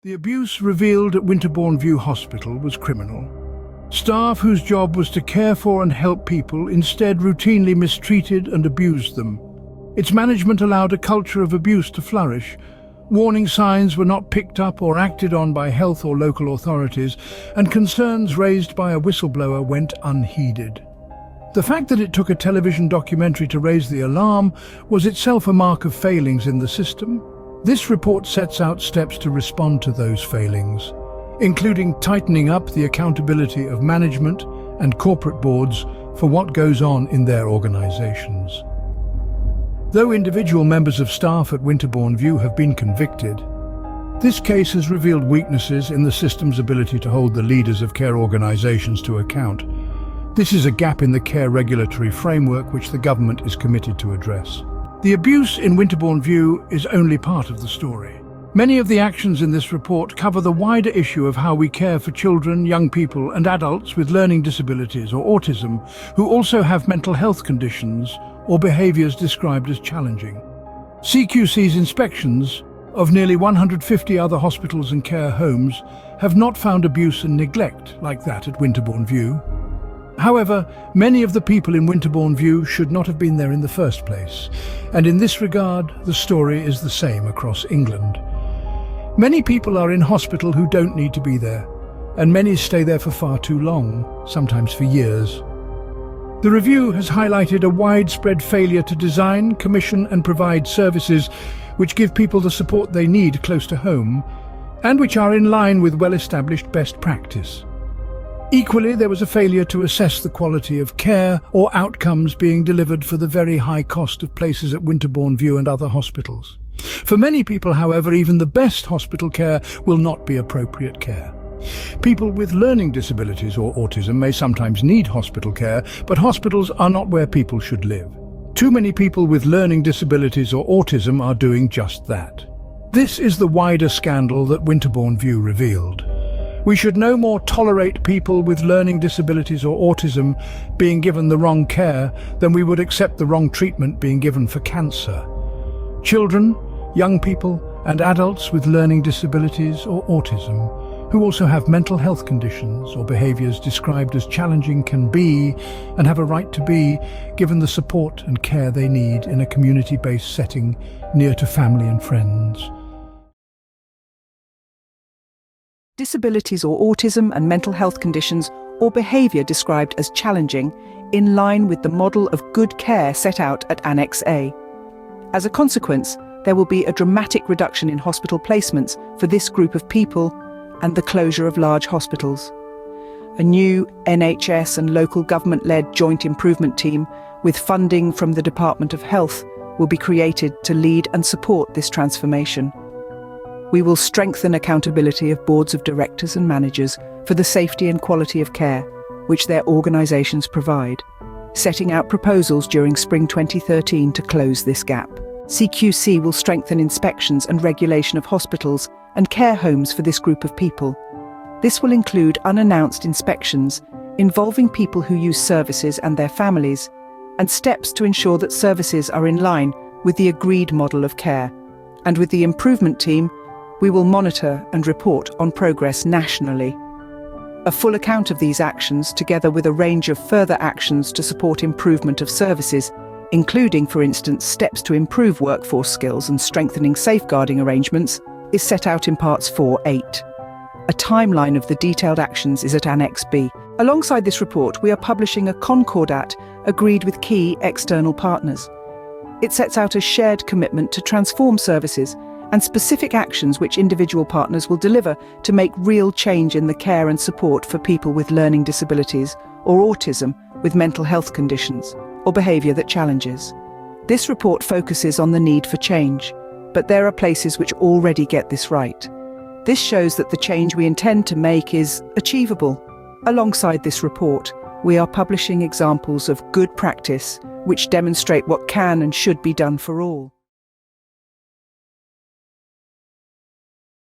The abuse revealed at Winterbourne View Hospital was criminal. Staff whose job was to care for and help people instead routinely mistreated and abused them. Its management allowed a culture of abuse to flourish. Warning signs were not picked up or acted on by health or local authorities, and concerns raised by a whistleblower went unheeded. The fact that it took a television documentary to raise the alarm was itself a mark of failings in the system. This report sets out steps to respond to those failings, including tightening up the accountability of management and corporate boards for what goes on in their organizations. Though individual members of staff at Winterbourne View have been convicted, this case has revealed weaknesses in the system's ability to hold the leaders of care organizations to account. This is a gap in the care regulatory framework which the government is committed to address. The abuse in Winterbourne View is only part of the story. Many of the actions in this report cover the wider issue of how we care for children, young people and adults with learning disabilities or autism who also have mental health conditions or behaviours described as challenging. CQC's inspections of nearly 150 other hospitals and care homes have not found abuse and neglect like that at Winterbourne View. However, many of the people in Winterbourne View should not have been there in the first place, and in this regard, the story is the same across England. Many people are in hospital who don't need to be there, and many stay there for far too long, sometimes for years. The review has highlighted a widespread failure to design, commission and provide services which give people the support they need close to home, and which are in line with well-established best practice. Equally, there was a failure to assess the quality of care or outcomes being delivered for the very high cost of places at Winterbourne View and other hospitals. For many people, however, even the best hospital care will not be appropriate care. People with learning disabilities or autism may sometimes need hospital care, but hospitals are not where people should live. Too many people with learning disabilities or autism are doing just that. This is the wider scandal that Winterbourne View revealed. We should no more tolerate people with learning disabilities or autism being given the wrong care than we would accept the wrong treatment being given for cancer. Children, young people and adults with learning disabilities or autism who also have mental health conditions or behaviours described as challenging can be, and have a right to be, given the support and care they need in a community-based setting near to family and friends. Disabilities or autism and mental health conditions or behaviour described as challenging, in line with the model of good care set out at Annex A. As a consequence, there will be a dramatic reduction in hospital placements for this group of people and the closure of large hospitals. A new NHS and local government-led joint improvement team with funding from the Department of Health will be created to lead and support this transformation. We will strengthen accountability of boards of directors and managers for the safety and quality of care which their organisations provide, setting out proposals during spring 2013 to close this gap. CQC will strengthen inspections and regulation of hospitals and care homes for this group of people. This will include unannounced inspections involving people who use services and their families, and steps to ensure that services are in line with the agreed model of care. And with the improvement team, we will monitor and report on progress nationally. A full account of these actions, together with a range of further actions to support improvement of services, including, for instance, steps to improve workforce skills and strengthening safeguarding arrangements, is set out in parts 4.8. A timeline of the detailed actions is at Annex B. Alongside this report, we are publishing a concordat agreed with key external partners. It sets out a shared commitment to transform services and specific actions which individual partners will deliver to make real change in the care and support for people with learning disabilities or autism with mental health conditions or behaviour that challenges. This report focuses on the need for change, but there are places which already get this right. This shows that the change we intend to make is achievable. Alongside this report, we are publishing examples of good practice which demonstrate what can and should be done for all.